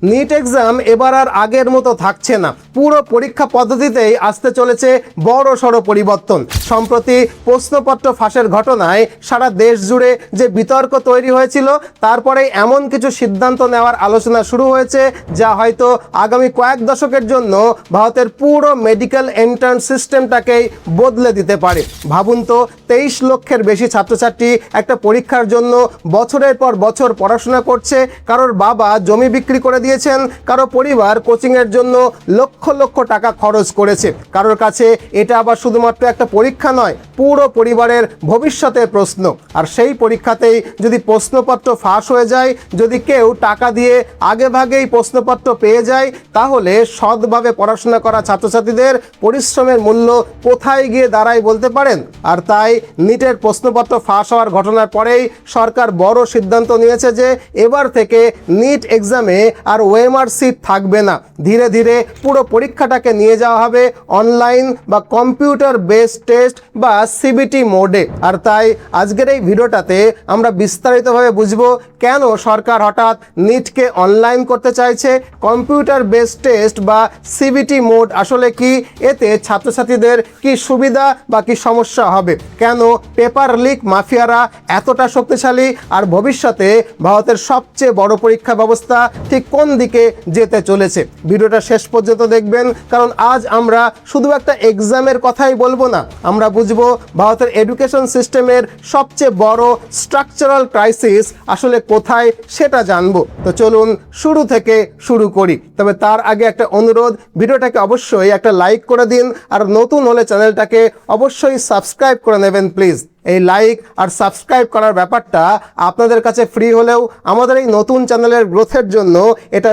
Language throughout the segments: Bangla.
নিট এক্সাম এবার আর আগের মতো থাকছে না। পুরো পরীক্ষা পদ্ধতিতেই আসতে চলেছে বড় সড় পরিবর্তন। সম্প্রতি প্রশ্নপত্র ফাঁসের ঘটনায় সারা দেশ জুড়ে যে বিতর্ক তৈরি হয়েছিল, তারপরে এমন কিছু সিদ্ধান্ত নেওয়ার আলোচনা শুরু হয়েছে যা হয়তো আগামী কয়েক দশকের জন্য ভারতের পুরো মেডিকেল এন্ট্রান্স সিস্টেমটাকেই বদলে দিতে পারে। ভাবুন তো, 23 লক্ষের বেশি ছাত্রছাত্রী একটা পরীক্ষার জন্য বছরের পর বছর পড়াশোনা করছে। কারোর বাবা জমি বিক্রি করে দিয়েছেন, কারো পরিবার কোচিংয়ের জন্য লক্ষ লক্ষ টাকা খরচ করেছে। কারোর কাছে এটা আবার শুধুমাত্র একটা পরীক্ষা নয়, পুরো পরিবারের ভবিষ্যতের প্রশ্ন। আর সেই পরীক্ষাতেই যদি প্রশ্নপত্র ফাঁস হয়ে যায়, যদি কেউ টাকা দিয়ে আগেভাগেই প্রশ্নপত্র পেয়ে যায়, তাহলে সৎভাবে পড়াশোনা করা ছাত্রছাত্রীদের পরিশ্রমের মূল্য কোথায় গিয়ে দাঁড়ায় বলতে পারেন? আর তাই নিটের প্রশ্নপত্র ফাঁস হওয়ার ঘটনার পরেই সরকার বড় সিদ্ধান্ত নিয়েছে যে এবার থেকে নিট এক্সামে আর ওএমআর সিট থাকবে না। ধীরে ধীরে পুরো পরীক্ষাটাকে নিয়ে যাওয়া হবে অনলাইন বা কম্পিউটার বেসড টেস্ট বা সিবিটি মোডে। আর তাই আজকের এই ভিডিওটাতে আমরা বিস্তারিতভাবে বুঝবো কেন সরকার হঠাৎ নিটকে অনলাইন করতে চাইছে, কম্পিউটার বেসড টেস্ট বা সিবিটি মোড আসলে কি, এতে ছাত্রছাত্রীদের কি সুবিধা বা কি সমস্যা হবে, কেন পেপার লিক মাফিয়ারা এতটা শক্তিশালী, আর ভবিষ্যতে ভারতের সবচেয়ে বড় পরীক্ষা ব্যবস্থা ঠিক কোন দিকে যেতে চলেছে। ভিডিওটা শেষ পর্যন্ত দেখবেন, কারণ আজ আমরা শুধু একটা এক্সামের কথাই বলবো না, আমরা বুঝবো ভারতের এডুকেশন সিস্টেমের সবচেয়ে বড় স্ট্রাকচারাল ক্রাইসিস আসলে কোথায় সেটা জানবো। তো চলুন শুরু থেকে শুরু করি। তবে তার আগে একটা অনুরোধ, ভিডিওটাকে অবশ্যই একটা লাইক করে দিন, আর নতুন হলে চ্যানেলটাকে অবশ্যই সাবস্ক্রাইব করে নেবেন প্লিজ। এই লাইক আর সাবস্ক্রাইব করার ব্যাপারটা আপনাদের কাছে ফ্রি হলেও আমাদের এই নতুন চ্যানেলের গ্রোথের জন্য এটা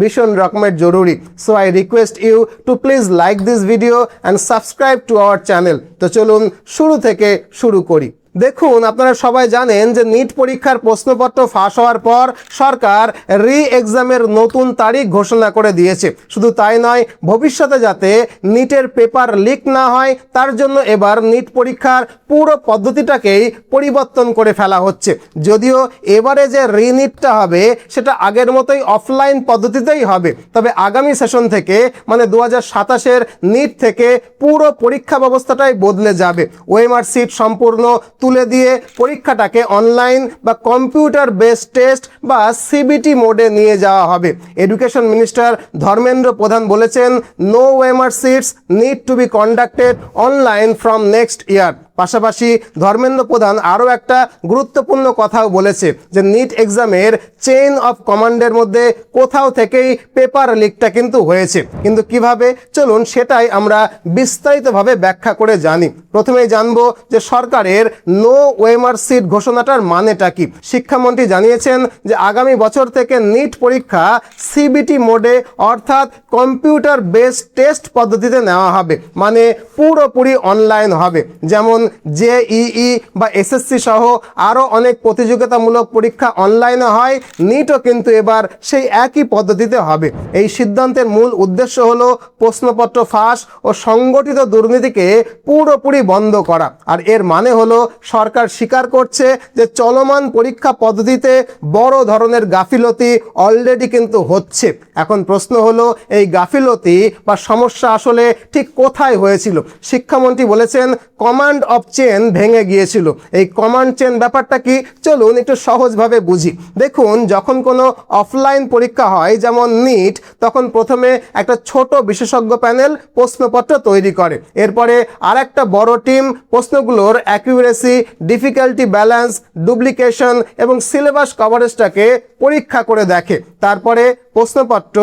ভীষণ রকমের জরুরি। So I request you to please like this video and subscribe to our channel. তো চলুন শুরু থেকে শুরু করি। দেখুন, আপনারা সবাই জানেন যে নিট পরীক্ষার প্রশ্নপত্র ফাঁস হওয়ার পর সরকার রি এক্সামের নতুন তারিখ ঘোষণা করে দিয়েছে। শুধু তাই নয়, ভবিষ্যতে যাতে নিটের পেপার লিক না হয় তার জন্য এবার নিট পরীক্ষার পুরো পদ্ধতিটাকেই পরিবর্তন করে ফেলা হচ্ছে। যদিও এবারে যে রিনিটটা হবে সেটা আগের মতোই অফলাইন পদ্ধতিতেই হবে, তবে আগামী সেশন থেকে মানে 2027-এর নিট থেকে পুরো পরীক্ষা ব্যবস্থাটাই বদলে যাবে। ওএমআর সিট সম্পূর্ণ তুলে দিয়ে পরীক্ষাটাকে অনলাইন বা কম্পিউটার বেসড টেস্ট বা সিবিটি মোডে নিয়ে যাওয়া হবে। এডুকেশন মিনিস্টার ধর্মেন্দ্র প্রধান বলেছেন, no OMR sheets need to be conducted online from next year. পাশাপাশি ধর্মেন্দ্র প্রধান আরও একটা গুরুত্বপূর্ণ কথাও বলেছে যে নিট এক্সামের চেইন অফ কমান্ডের মধ্যে কোথাও থেকেই পেপার লিকটা কিন্তু হয়েছে। কিন্তু কিভাবে, চলুন সেটাই আমরা বিস্তারিতভাবে ব্যাখ্যা করে জানি। প্রথমেই জানবো যে সরকারের নো ওএমআর সিট ঘোষণাটার মানেটা কি। শিক্ষামন্ত্রী জানিয়েছেন যে আগামী বছর থেকে নিট পরীক্ষা সিবিটি মোডে অর্থাৎ কম্পিউটার বেসড টেস্ট পদ্ধতিতে নেওয়া হবে, মানে পুরোপুরি অনলাইন হবে। যেমন জেইই বা এসএসসি সহ আরও অনেক প্রতিযোগিতামূলক পরীক্ষা অনলাইনে হয়, নিটও কিন্তু এবার সেই একই পদ্ধতিতে হবে। এই সিদ্ধান্তের মূল উদ্দেশ্য হলো প্রশ্নপত্র ফাঁস ও সংগঠিত দুর্নীতিকে পুরোপুরি বন্ধ করা। আর এর মানে হলো সরকার স্বীকার করছে যে চলমান পরীক্ষা পদ্ধতিতে বড় ধরনের গাফিলতি অলরেডি কিন্তু হচ্ছে। এখন প্রশ্ন হলো এই গাফিলতি বা সমস্যা আসলে ঠিক কোথায় হয়েছিল। শিক্ষামন্ত্রী বলেছেন কমান্ড অফ চেন ভেঙে গিয়েছিল। এই কমান্ড চেন ব্যাপারটা কি, চলুন একটু সহজভাবে বুঝি। দেখুন, যখন কোনো অফলাইন পরীক্ষা হয় যেমন নিট, তখন প্রথমে একটা ছোট বিশেষজ্ঞ প্যানেল প্রশ্নপত্র তৈরি করে। এরপরে আরেকটা বড় টিম প্রশ্নগুলোর অ্যাকিউরেসি, ডিফিকাল্টি ব্যালেন্স, ডুপ্লিকেশন এবং সিলেবাস কভারেজটাকে পরীক্ষা করে দেখে। তারপরে প্রশ্নপত্র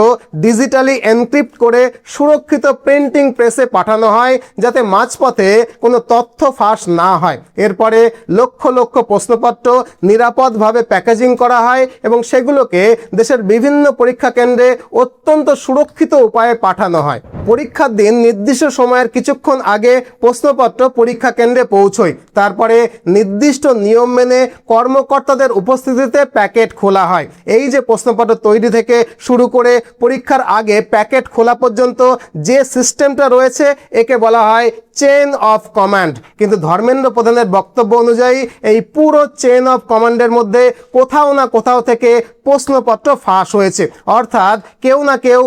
ডিজিটালি এনক্রিপ্ট করে সুরক্ষিত প্রিন্টিং প্রেসে পাঠানো হয় যাতে মাঝপথে কোনো তথ্য ফাঁস না হয়। এরপরে লক্ষ লক্ষ প্রশ্নপত্র নিরাপদভাবে প্যাকেজিং করা হয় এবং সেগুলোকে দেশের বিভিন্ন পরীক্ষা কেন্দ্রে অত্যন্ত সুরক্ষিত উপায়ে পাঠানো হয়। পরীক্ষার দিন নির্দিষ্ট সময়ের কিছুক্ষণ আগে প্রশ্নপত্র পরীক্ষা কেন্দ্রে পৌঁছয়। তারপরে নির্দিষ্ট নিয়ম মেনে কর্মকর্তাদের উপস্থিতিতে প্যাকেট খোলা হয়। এই যে প্রশ্নপত্র তৈরি থেকে শুরু করে পরীক্ষার আগে প্যাকেট খোলা পর্যন্ত যে সিস্টেমটা রয়েছে একে বলা হয় চেন অফ কমান্ড। কিন্তু ধর্মেন্দ্র প্রধানের বক্তব্য অনুযায়ী এই পুরো চেন অফ কমান্ডের মধ্যে কোথাও না কোথাও থেকে প্রশ্নপত্র ফাঁস হয়েছে, অর্থাৎ কেউ না কেউ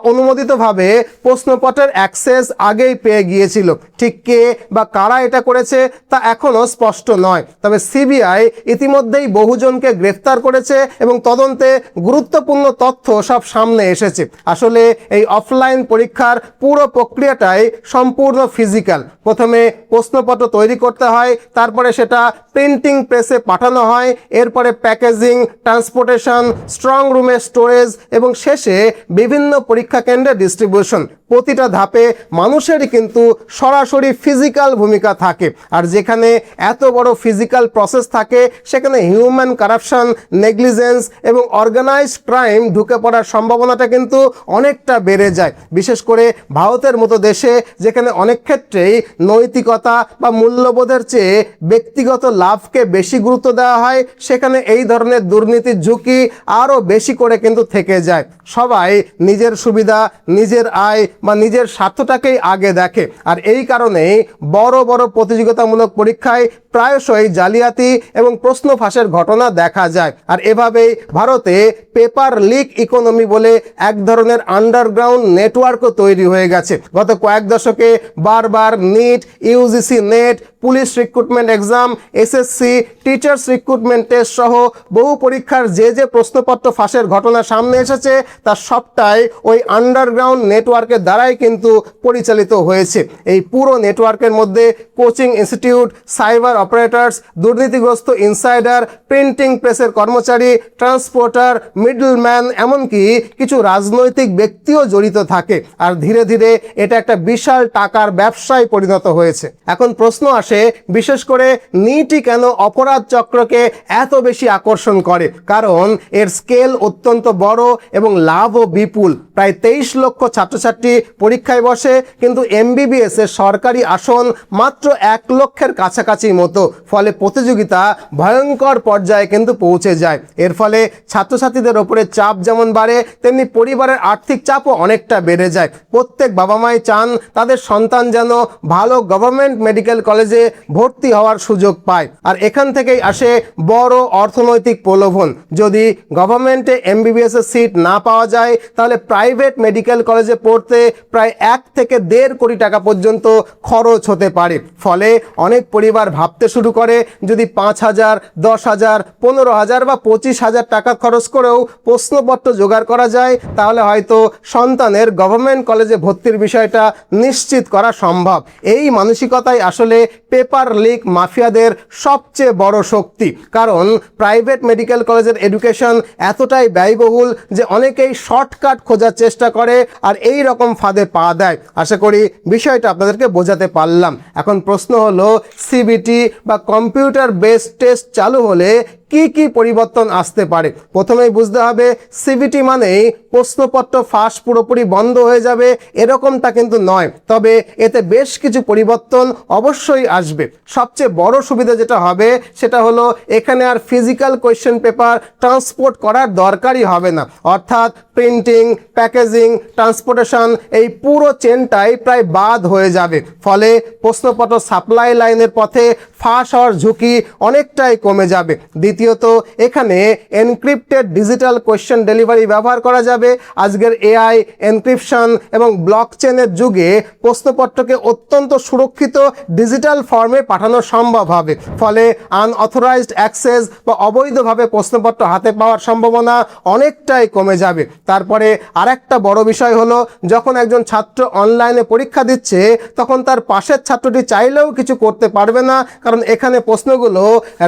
অননুমোদিতভাবে প্রশ্নপত্রের অ্যাক্সেস আগেই পেয়ে গিয়েছিল। ঠিক কে বা কারা এটা করেছে তা এখনও স্পষ্ট নয়, তবে সিবিআই ইতিমধ্যেই বহুজনকে গ্রেফতার করেছে এবং তদন্তে গুরুত্বপূর্ণ তথ্য সব সামনে এসেছে। আসলে এই অফলাইন পরীক্ষার পুরো প্রক্রিয়াটাই সম্পূর্ণ ফিজিক্যাল। প্রথমে প্রশ্নপত্র তৈরি করতে হয়, তারপরে সেটা প্রিন্টিং প্রেসে পাঠানো হয়, এরপরে প্যাকেজিং, ট্রান্সপোর্টেশন, স্ট্রং রুমে স্টোরেজ এবং শেষে বিভিন্ন পরীক্ষা কেন্দ্রে ডিস্ট্রিবিউশন। প্রতিটা ধাপে মানুষেরই কিন্তু সরাসরি ফিজিক্যাল ভূমিকা থাকে, আর যেখানে এত বড় ফিজিক্যাল প্রসেস থাকে সেখানে হিউম্যান কারাপশন, নেগলিজেন্স এবং অর্গানাইজড ক্রাইম ঢুকে পড়ার সম্ভাবনাটা কিন্তু অনেকটা বেড়ে যায়। বিশেষ করে ভারতের মতো দেশে, যেখানে অনেক ক্ষেত্রেই নৈতিকতা বা মূল্যবোধের চেয়ে ব্যক্তিগত লাভকে বেশি গুরুত্ব দেওয়া হয়, সেখানে এই ধরনের দুর্নীতির ঝুঁকি আরও বেশি করে কিন্তু থেকে যায়। সবাই নিজের সুবিধা, নিজের আয় বা নিজের স্বার্থটাকেই আগে দেখে, আর এই কারণেই বড় বড় প্রতিযোগিতামূলক পরীক্ষায় প্রায়শই জালিয়াতি এবং প্রশ্ন ফাঁসের ঘটনা দেখা যায়। আর এভাবেই ভারতে পেপার লিক ইকোনমি বলে এক ধরনের আন্ডারগ্রাউন্ড নেটওয়ার্কও তৈরি হয়ে গেছে। গত কয়েক দশকে বারবার NEET, UGC NET, police recruitment exam, SSC, teachers recruitment test সহ বহু পরীক্ষার যে প্রশ্নপত্র ফাঁসের ঘটনা সামনে এসেছে তার সবটাই ওই আন্ডারগ্রাউন্ড নেটওয়ার্কের দ্বারাই কিন্তু পরিচালিত হয়েছে। এই পুরো নেটওয়ার্কের মধ্যে কোচিং ইনস্টিটিউট, সাইবার অপারেটরস, দুর্নীতিগ্রস্ত ইনসাইডার, প্রিন্টিং প্রেসের কর্মচারী, ট্রান্সপোর্টার, মিডলম্যান, এমনকি কিছু রাজনৈতিক ব্যক্তিও জড়িত থাকে। আর ধীরে ধীরে এটা একটা বিশাল টাকার ব্যবসায় পরিণত হয়েছে। এখন প্রশ্ন আসে, বিশেষ করে নিটই কেন অপরাধ চক্রকে এত বেশি আকর্ষণ করে? কারণ এর স্কেল অত্যন্ত বড় এবং লাভও বিপুল। প্রায় 23 লক্ষ ছাত্রছাত্রী পরীক্ষায় বসে, কিন্তু এমবিবিএস এর সরকারি আসন মাত্র 1 লক্ষের কাছাকাছি মতো। ফলে প্রতিযোগিতা ভয়ঙ্কর পর্যায়ে কিন্তু পৌঁছে যায়। এর ফলে ছাত্রছাত্রীদের ওপরে চাপ যেমন বাড়ে, তেমনি পরিবারের আর্থিক চাপও অনেকটা বেড়ে যায়। প্রত্যেক বাবা মাই চান তাদের সন্তান যেন ভালো গভর্নমেন্ট মেডিকেল কলেজে ভর্তি হওয়ার সুযোগ পায়, আর এখান থেকেই আসে বড় অর্থনৈতিক প্রলোভন। যদি গভর্নমেন্টে এমবিবিএস এর সিট না পাওয়া যায়, তাহলে প্রাইভেট মেডিকেল কলেজে পড়তে প্রায় 1 থেকে 1.5 কোটি টাকা পর্যন্ত খরচ হতে পারে। ফলে অনেক পরিবার ভাবতে শুরু করে, যদি 5,000, 10,000, 15,000 বা 25,000 টাকা খরচ করেও প্রশ্নপত্র জোগাড় করা যায়, তাহলে হয়তো সন্তানের গভর্নমেন্ট কলেজে ভর্তির বিষয়টা নিশ্চিত করা সম্ভব। এই মানসিকতাই আসলে পেপার লিক মাফিয়াদের সবচেয়ে বড় শক্তি। কারণ প্রাইভেট মেডিকেল কলেজের এডুকেশন এতটাই ব্যয়বহুল যে অনেকেই শর্টকাট খোঁজার চেষ্টা করে আর এই রকম ফাঁদে পা দেয়। আশা করি বিষয়টা আপনাদেরকে বোঝাতে পারলাম। এখন প্রশ্ন হলো, সিবিটি বা কম্পিউটার বেসড টেস্ট চালু হলে কি কি পরিবর্তন আসতে পারে? প্রথমেই বুঝতে হবে, সিবিটি মানেই প্রশ্নপত্র ফাঁস পুরোপুরি বন্ধ হয়ে যাবে এরকমটা কিন্তু নয়, তবে এতে বেশ কিছু পরিবর্তন অবশ্যই আসবে। সবচেয়ে বড় সুবিধা যেটা হবে সেটা হলো, এখানে আর ফিজিক্যাল কোয়েশ্চেন পেপার ট্রান্সপোর্ট করার দরকারই হবে না। অর্থাৎ প্রিন্টিং, প্যাকেজিং, ট্রান্সপোর্টেশন, এই পুরো চেনটাই প্রায় বাদ হয়ে যাবে। ফলে প্রশ্নপত্র সাপ্লাই লাইনের পথে ফাঁস হওয়ার ঝুঁকি অনেকটাই কমে যাবে। দ্বিতীয়ত, এখানে এনক্রিপ্টেড ডিজিটাল কোয়েশ্চেন ডেলিভারি ব্যবহার করা যাবে। আজকের এআই, এনক্রিপশন এবং ব্লকচেনের যুগে প্রশ্নপত্রকে অত্যন্ত সুরক্ষিত ডিজিটাল ফর্মে পাঠানো সম্ভব হবে। ফলে আনঅথরাইজড অ্যাক্সেস বা অবৈধভাবে প্রশ্নপত্র হাতে পাওয়ার সম্ভাবনা অনেকটাই কমে যাবে। তারপরে আরেকটা বড় বিষয় হলো, যখন একজন ছাত্র অনলাইনে পরীক্ষা দিচ্ছে, তখন তার পাশের ছাত্রটি চাইলেও কিছু করতে পারবে না, কারণ এখানে প্রশ্নগুলো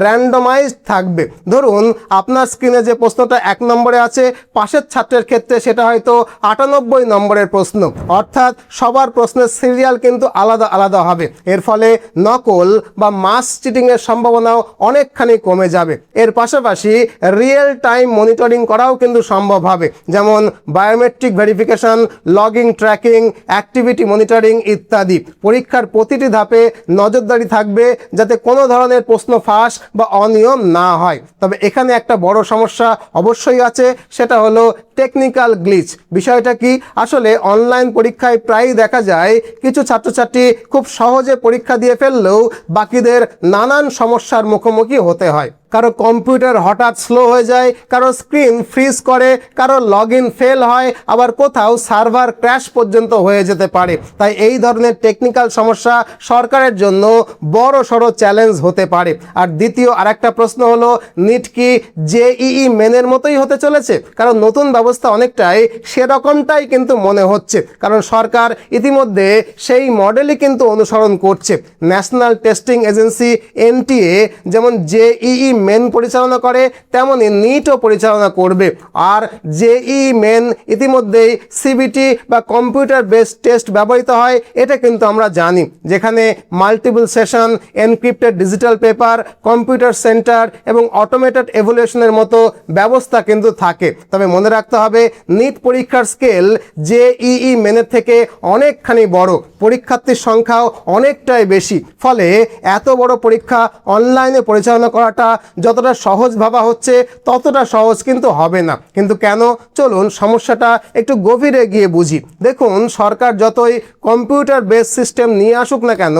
র্যান্ডমাইজড থাকবে। ধরুন আপনার স্ক্রিনে যে প্রশ্নটা 1 নম্বরে আছে, পাশের ছাত্রের ক্ষেত্রে সেটা হয়তো 98 নম্বরের প্রশ্ন। অর্থাৎ সবার প্রশ্নের সিরিয়াল কিন্তু আলাদা আলাদা হবে। এর ফলে নকল বা মাস চিটিংয়ের সম্ভাবনাও অনেকখানি কমে যাবে। এর পাশাপাশি রিয়েল টাইম মনিটরিং করাও কিন্তু সম্ভব হবে, যেমন biometric verification, logging tracking, activity monitoring ইত্যাদি। পরীক্ষার প্রতিটি ধাপে নজরদারি থাকবে যাতে যাতে কোনো ধরনের প্রশ্ন ফাঁস বা অনিয়ম না হয়। তবে এখানে একটা বড় সমস্যা অবশ্যই আছে, সেটা হলো টেকনিক্যাল গ্লিচ। বিষয়টা কি, আসলে অনলাইন পরীক্ষায় প্রায়ই দেখা যায় কিছু ছাত্রছাত্রী খুব সহজে পরীক্ষা দিয়ে ফেললেও বাকিদের নানান সমস্যার মুখোমুখি হতে হয়। কারো কম্পিউটার হঠাৎ স্লো হয়ে যায়, কারো স্ক্রিন ফ্রিজ করে, কারো লগ ইন ফেল হয়, আবার কোথাও সার্ভার ক্র্যাশ পর্যন্ত হয়ে যেতে পারে। তাই এই ধরনের টেকনিক্যাল সমস্যা সরকারের জন্য বড় সড়ো চ্যালেঞ্জ হতে পারে। আর দ্বিতীয় আরেকটা প্রশ্ন হলো, নিট কি জেইই মেনের মতোই হতে চলেছে? কারণ নতুন ব্যবস্থা অনেকটাই সেরকমটাই কিন্তু মনে হচ্ছে, কারণ সরকার ইতিমধ্যে সেই মডেলই কিন্তু অনুসরণ করছে। ন্যাশনাল টেস্টিং এজেন্সি এনটিএ যেমন জেইই মেন পরিচালনা করে, তেমনই নিটও পরিচালনা করবে। আর জেইই মেন ইতিমধ্যেই সিবিটি বা কম্পিউটার বেসড টেস্ট ব্যবহৃত হয়, এটা কিন্তু আমরা জানি, যেখানে multiple session, encrypted digital paper, computer centre এবং অটোমেটেড এভ্যালুয়েশনের মতো ব্যবস্থা কিন্তু থাকে। তবে মনে রাখতে হবে, নিট পরীক্ষার স্কেল জেইই মেনের থেকে অনেকখানি বড়, পরীক্ষার্থীর সংখ্যাও অনেকটাই বেশি। ফলে এত বড় পরীক্ষা অনলাইনে পরিচালনা করাটা যতটা সহজ ভাবা হচ্ছে ততটা সহজ কিন্তু হবে না। কিন্তু কেন, চলুন সমস্যাটা একটু গভীরে গিয়ে বুঝি। দেখুন, সরকার যতই কম্পিউটার বেস সিস্টেম নিয়ে আসুক না কেন,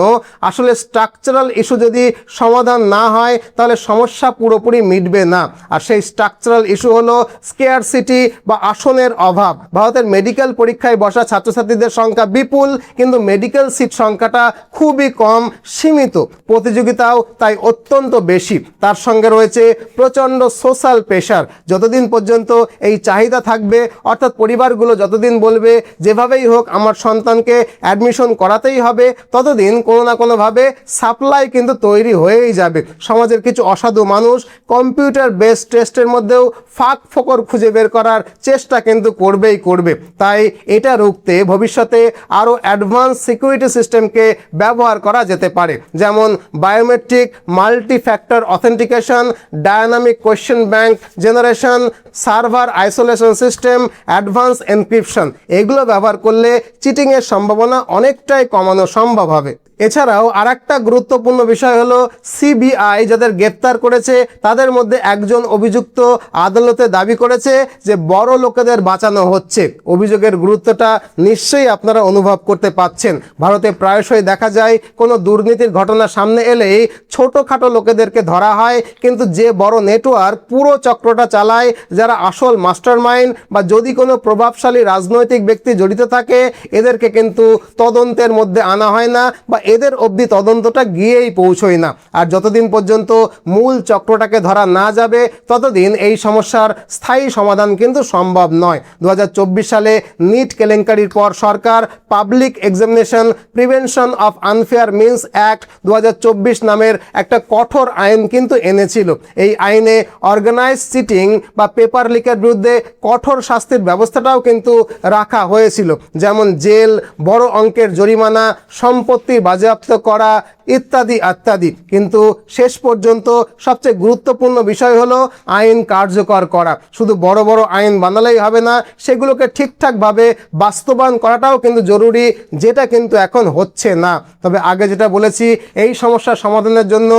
আসলে স্ট্রাকচারাল ইস্যু যদি সমাধান না হয় তাহলে সমস্যা পুরোপুরি মিটবে না। আর সেই স্ট্রাকচারাল ইস্যু হলো স্কেয়ারসিটি বা আসনের অভাব। ভারতের মেডিকেল পরীক্ষায় বসা ছাত্রছাত্রীদের সংখ্যা বিপুল, কিন্তু মেডিকেল সিট সংখ্যাটা খুবই কম, সীমিত। প্রতিযোগিতাও তাই অত্যন্ত বেশি। তার সঙ্গে রয়েছে প্রচণ্ড সোশ্যাল প্রেশার। যতদিন পর্যন্ত এই চাহিদা থাকবে, অর্থাৎ পরিবারগুলো যতদিন বলবে যেভাবেই হোক আমার সন্তানকে অ্যাডমিশন করাতেই হবে, ততদিন কোনো না কোনোভাবে সাপ্লাই কিন্তু তৈরি হয়েই যাবে। সমাজের কিছু অসাধু মানুষ কম্পিউটার বেসড টেস্টের মধ্যেও ফাঁক ফোকর খুঁজে বের করার চেষ্টা কিন্তু করবেই করবে। তাই এটা রুখতে ভবিষ্যতে আরও অ্যাডভান্স সিকিউরিটি সিস্টেমকে ব্যবহার করা যেতে পারে, যেমন biometric, multi factor authentication, dynamic question bank generation, server isolation system, advance encryption. এগুলো ব্যবহার করলে চিটিংয়ের সম্ভাবনা অনেকটাই কমানো সম্ভব হবে। এছাড়াও আরেকটা গুরুত্বপূর্ণ বিষয় হলো, সিবিআই যাদের গ্রেপ্তার করেছে তাদের মধ্যে একজন অভিযুক্ত আদালতে দাবি করেছে যে বড় লোকেদের বাঁচানো হচ্ছে। অভিযোগের গুরুত্বটা নিশ্চয়ই আপনারা অনুভব করতে পাচ্ছেন। ভারতে প্রায়শই দেখা যায় কোনো দুর্নীতির ঘটনা সামনে এলেই ছোটোখাটো লোকেদেরকে ধরা হয়, কিন্তু যে বড় নেটওয়ার্ক পুরো চক্রটা চালায়, যারা আসল মাস্টারমাইন্ড বা যদি কোনো প্রভাবশালী রাজনৈতিক ব্যক্তি জড়িত থাকে, এদেরকে কিন্তু তদন্তের মধ্যে আনা হয় না বা এদের অবধি তদন্তটা গিয়েই পৌঁছয় না। আর যতদিন পর্যন্ত মূল চক্রটাকে ধরা না যাবে ততদিন এই সমস্যার স্থায়ী সমাধান কিন্তু সম্ভব নয়। 2024 সালে নিট কেলেঙ্কারির পর সরকার public examination prevention of unfair means act 2024 নামের একটা কঠোর আইন কিন্তু এনেছিল। এই আইনে অর্গানাইজ চিটিং বা পেপার লিকের বিরুদ্ধে কঠোর শাস্তির ব্যবস্থাটাও কিন্তু রাখা হয়েছিল, যেমন জেল, বড় অঙ্কের জরিমানা, সম্পত্তি বাজেয়াপ্ত করা ইত্যাদি ইত্যাদি। কিন্তু শেষ পর্যন্ত সবচেয়ে গুরুত্বপূর্ণ বিষয় হলো আইন কার্যকর করা। শুধু বড় বড় আইন বানালেই হবে না, সেগুলোকে ঠিকঠাকভাবে বাস্তবায়ন করাটাও কিন্তু জরুরি, যেটা কিন্তু এখন হচ্ছে না। তবে আগে যেটা বলেছি, এই সমস্যার সমাধানের জন্য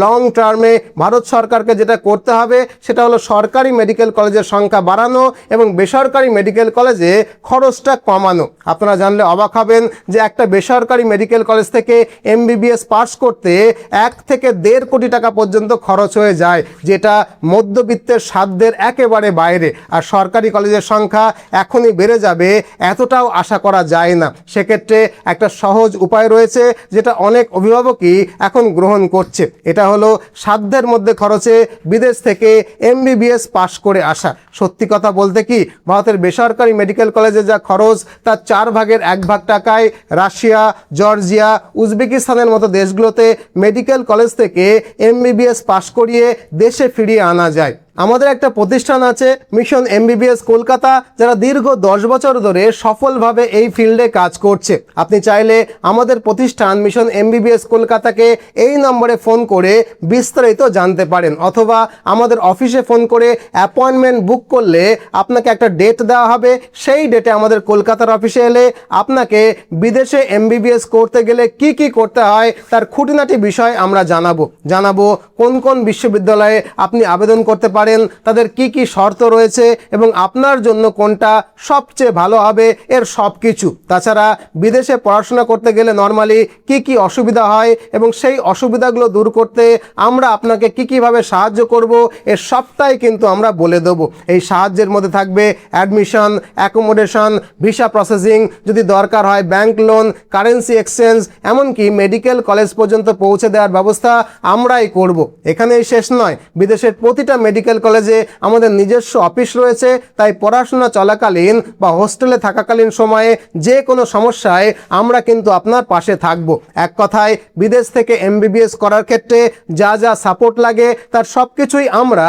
লং টার্মে ভারত সরকারকে যেটা করতে হবে সেটা হলো সরকারি মেডিকেল কলেজের সংখ্যা বাড়ানো এবং বেসরকারি মেডিকেল কলেজে খরচটা কমানো। আপনারা জানলে অবাক হবেন যে একটা বেসরকারি মেডিকেল কলেজ থেকে এমবিবিএস পাস করতে 1 থেকে 1.5 কোটি টাকা পর্যন্ত খরচ হয়ে যায়, যেটা মধ্যবিত্তের সাধ্যের একেবারে বাইরে। আর সরকারি কলেজের সংখ্যা এখনই বেড়ে যাবে এতটাও আশা করা যায় না। সেক্ষেত্রে একটা সহজ উপায় রয়েছে যেটা অনেক অভিভাবকই এখন গ্রহণ করছে, এটা হলো সাধ্যের মধ্যে খরচে বিদেশ থেকে এমবিবিএস পাস করে আসা। সত্যি কথা বলতে কি, ভারতের বেসরকারি মেডিকেল কলেজে যা খরচ তার 4 ভাগের 1 ভাগ টাকায় রাশিয়া, জর্জিয়া, উজবেকিস্তানের মতো দেশগুলোতে মেডিকেল কলেজ থেকে এমবিবিএস পাস করিয়ে দেশে ফিরিয়ে আনা যায়। আমাদের একটা প্রতিষ্ঠান আছে মিশন এমবিবিএস কলকাতা, যারা দীর্ঘ 10 বছর ধরে সফলভাবে এই ফিল্ডে কাজ করছে। আপনি চাইলে আমাদের প্রতিষ্ঠান মিশন এমবিবিএস কলকাতাকে এই নম্বরে ফোন করে বিস্তারিত জানতে পারেন, অথবা আমাদের অফিসে ফোন করে অ্যাপয়েন্টমেন্ট বুক করলে আপনাকে একটা ডেট দেওয়া হবে। সেই ডেটে আমাদের কলকাতার অফিসে এলে আপনাকে বিদেশে এমবিবিএস করতে গেলে কি কি করতে হয় তার খুঁটিনাটি বিষয় আমরা জানাবো কোন কোন বিশ্ববিদ্যালয়ে আপনি আবেদন করতে পারেন, তাদের কি কি শর্ত রয়েছে এবং আপনার জন্য কোনটা সবচেয়ে ভালো হবে, এর সব কিছু। তাছাড়া বিদেশে পড়াশোনা করতে গেলে নর্মালি কি কি অসুবিধা হয় এবং সেই অসুবিধাগুলো দূর করতে আমরা আপনাকে কীভাবে সাহায্য করব, এর সবটাই কিন্তু আমরা বলে দেবো। এই সাহায্যের মধ্যে থাকবে অ্যাডমিশন, অ্যাকোমোডেশন, ভিসা প্রসেসিং, যদি দরকার হয় ব্যাংক লোন, কারেন্সি এক্সচেঞ্জ, এমনকি মেডিকেল কলেজ পর্যন্ত পৌঁছে দেওয়ার ব্যবস্থা আমরাই করব। এখানেই শেষ নয়, বিদেশের প্রতিটা মেডিকেল কলেজে আমাদের নিজস্ব অফিস রয়েছে, তাই পড়াশোনা চলাকালীন বা হোস্টেলে থাকাকালীন সময়ে যে কোনো সমস্যায় আমরা কিন্তু আপনার পাশে থাকব। এক কথায় বিদেশ থেকে এমবিবিএস করার ক্ষেত্রে যা যা সাপোর্ট লাগে তার সব কিছুই আমরা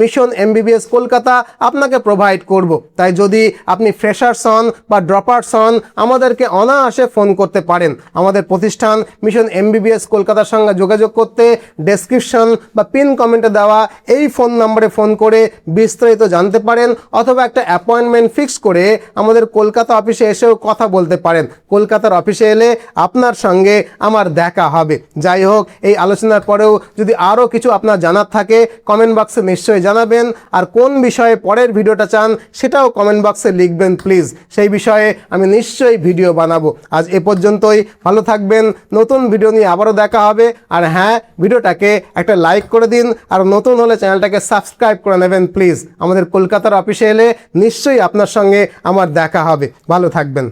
মিশন এমবিবিএস কলকাতা আপনাকে প্রোভাইড করব। তাই যদি আপনি ফ্রেশার্স হন বা ড্রপার্স হন, আমাদেরকে অনায়াসে ফোন করতে পারেন। আমাদের প্রতিষ্ঠান মিশন এমবিবিএস কলকাতার সঙ্গে যোগাযোগ করতে ডেসক্রিপশন বা পিন কমেন্টে দেওয়া এই ফোন নম্বরে ফোন করে বিস্তারিত জানতে পারেন, অথবা একটা অ্যাপয়েন্টমেন্ট ফিক্স করে আমাদের কলকাতা অফিসে এসেও কথা বলতে পারেন। কলকাতার অফিসে এলে আপনার সঙ্গে আমার দেখা হবে। যাই হোক, এই আলোচনার পরেও যদি আরও কিছু আপনার জানার থাকে কমেন্ট বক্সে নিশ্চয়ই জানাবেন, আর কোন বিষয়ে পরের ভিডিওটা চান সেটাও কমেন্ট বক্সে লিখবেন প্লিজ, সেই বিষয়ে আমি নিশ্চয়ই ভিডিও বানাবো। আজ এ পর্যন্তই, ভালো থাকবেন, নতুন ভিডিও নিয়ে আবারও দেখা হবে। আর হ্যাঁ, ভিডিওটাকে একটা লাইক করে দিন, আর নতুন হলে চ্যানেলটাকে সাবস্ক্রাইব করে নেবেন প্লিজ। আমাদের কলকাতার অফিসে এলে নিশ্চয়ই আপনার সঙ্গে আমার দেখা হবে। ভালো থাকবেন।